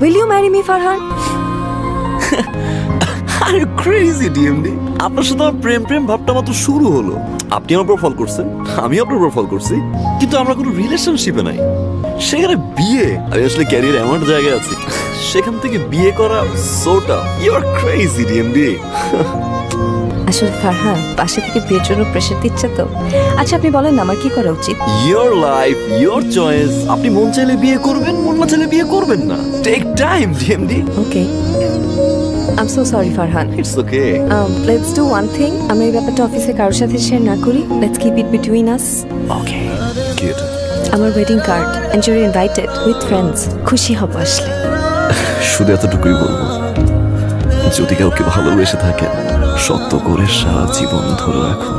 Will you marry me, Farhan? Are you crazy, DMD? আপনার সাথে আমার প্রেম ভাবটা মাত্র শুরু হলো। আপনি আমার উপর ফল করছেন, আমি আপনার উপর ফল করছি, কিন্তু আমরা কোনো রিলেশনশিপে নাই। সেখানে বিয়ে, আমি আসলে ক্যারিয়ার এমন জায়গায় আছি, সেখান থেকে বিয়ে করা সোটা। You are crazy, DMD. আসলে ফারহান পাশে থেকে বিয়ের জন্য প্রেশার দিচ্ছে তো। আচ্ছা আপনি বলেন না আমার কি করা উচিত? Your life, your choice. আপনি মন চাইলে বিয়ে করবেন, মন না চাইলে বিয়ে করবেন না। Take time, DMD. Okay, I'm so sorry Farhan. It's okay. Let's do one thing. আমরা এই ব্যাপারটা অফিসে কারোর সাথে শেয়ার না করি. Let's keep it between us. Okay. Good. আমার wedding card and you're invited with friends. খুশি হব আসলে। শুধু এতটুকুই বলবো, যদি কাউকে ভালোবেসে থাকেন সত্য করে সারা জীবন ধরে রাখুন,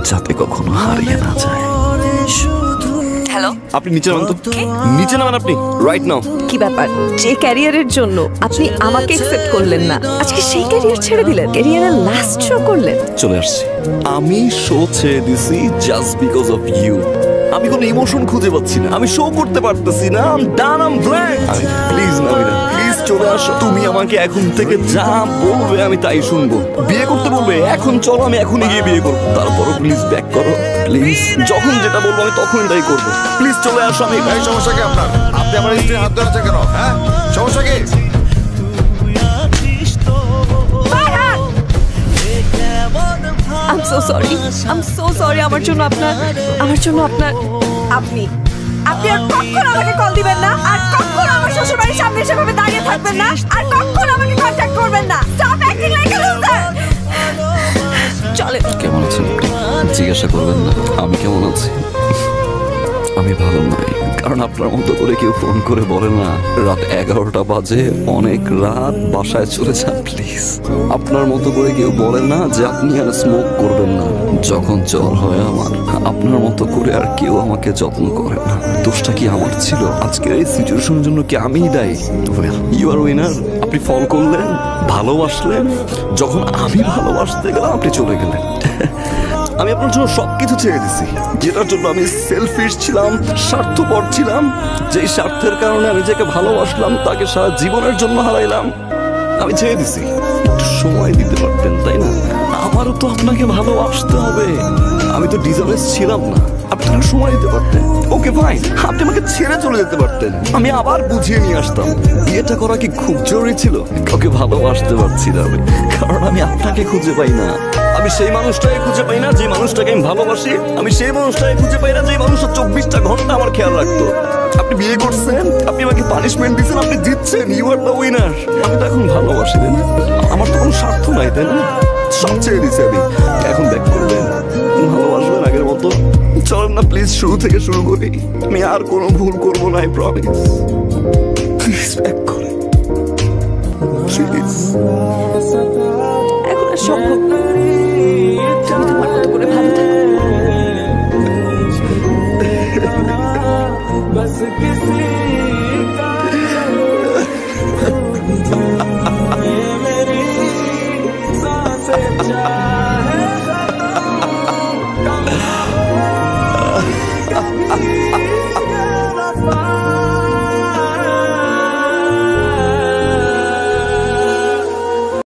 যাতে কখনো হারিয়ে না যায়। হ্যালো, আপনি নিচে নামান তো। নিচে নামান আপনি, রাইট নাও। কি ব্যাপার? যে ক্যারিয়ারের জন্য আপনি আমাকে অ্যাকসেপ্ট করলেন না, আজকে সেই ক্যারিয়ার ছেড়ে দিলেন, ক্যারিয়ারের লাস্ট শো করলেন। চলে আসছি, আমি শো ছেড়ে দিছি জাস্ট বিকজ অফ ইউ। আমি কোনো ইমোশন খুঁজে পাচ্ছি না, আমি শো করতে পারতেছি না। I am done, I am blank. Please Namira, please চলে আসো। তুমি আমাকে এখন থেকে যা বলবে আমি তাই শুনবো। বিয়ে করতে বলবে এখন চলো, আমি এখনই গিয়ে বিয়ে করবো। তারপরও প্লিজ ব্যাক করো, প্লিজ। যখন যেটা বলবো আমি তখনই তাই করবো। প্লিজ চলে আসো। আমি সমস্যা কি আপনার? আপনি আমার স্ত্রীর হাত ধরেছেন কেন? হ্যাঁ, সমস্যা কি? I'm so sorry আমার জন্য আপনার আপনি আর কখনো আমাকে কল দিবেন না, আর কখনো আমার শ্বশুর বাড়ির সামনে সেভাবে দাঁড়িয়ে থাকবেন না, আর কখনো আমাকে কন্ট্যাক্ট করবেন না। Stop acting like a loser. চলে। কেমন আছেন আপনি? জিজ্ঞাসা করবেন না আমি কেমন আছি? আমি ভালো নই, কারণ আপনার মতো করে কেউ ফোন করে বলে না রাত 11টা বাজে, অনেক রাত, বাসায় চলে যান প্লিজ। আপনার মতো করে কেউ বলে না যে আপনি আর স্মোক করবেন না যখন জ্বর হয় আমার। আপনার মতো করে আর কেউ আমাকে যত্ন করে না। দোষটা কি আমার ছিল? আজকের এই সিচুয়েশনের জন্য কি আমিই দায়ী? You are winner. আপনি ফল করলেন, ভালোবাসলেন, যখন আমি ভালোবাসতে গেলাম আপনি চলে গেলেন। আমি আপনার জন্য সবকিছু ছেড়ে দিছি, যেটার জন্য আমি সেলফিশ ছিলাম, স্বার্থপর ছিলাম, যেই স্বার্থের কারণে আমি যাকে ভালোবাসলাম তাকে সারা জীবনের জন্য হারাইলাম। আমি ছেড়ে দিছি। একটু সময় দিতে পারতেন, তাই না? আমারও তো আপনাকে ভালোবাসতে হবে। আমি তো ডিজার্ভেস ছিলাম না, আপনি একটু সময় দিতে পারতেন। ওকে ফাইন, আপনি আমাকে ছেড়ে চলে যেতে পারতেন, আমি আবার বুঝিয়ে নিয়ে আসতাম। বিয়েটা করা কি খুব জরুরি ছিল? কাউকে ভালোবাসতে পারছি না আমি, কারণ আমি আপনাকে খুঁজে পাই না। আমি সেই মানুষটাকে খুঁজে পাই না যে মানুষটাকে আমি ভালোবাসি। আমি সেই মানুষটাকে খুঁজে পাই না যে মানুষটা 24টা ঘন্টা আমার খেয়াল রাখতো। আপনি বিয়ে করছেন, আপনি আমাকে পানিশমেন্ট দিচ্ছেন, আপনি জিতছেন, ইউ আর দ্য উইনার। আমি তো এখন ভালোবাসি, তাই না? আমার তো কোনো স্বার্থ নাই, তাই না? সব ছেড়ে দিচ্ছি আমি। এখন ব্যাক করবেন, ভালোবাসবেন আগের মতো। চলেন না প্লিজ, শুরু থেকে শুরু করি। আমি আর কোনো ভুল করবো না, আই প্রমিস। প্লিজ ব্যাক করে, প্লিজ। এখন আর সম্ভব না। তুমি তোমার মতো করে ভালো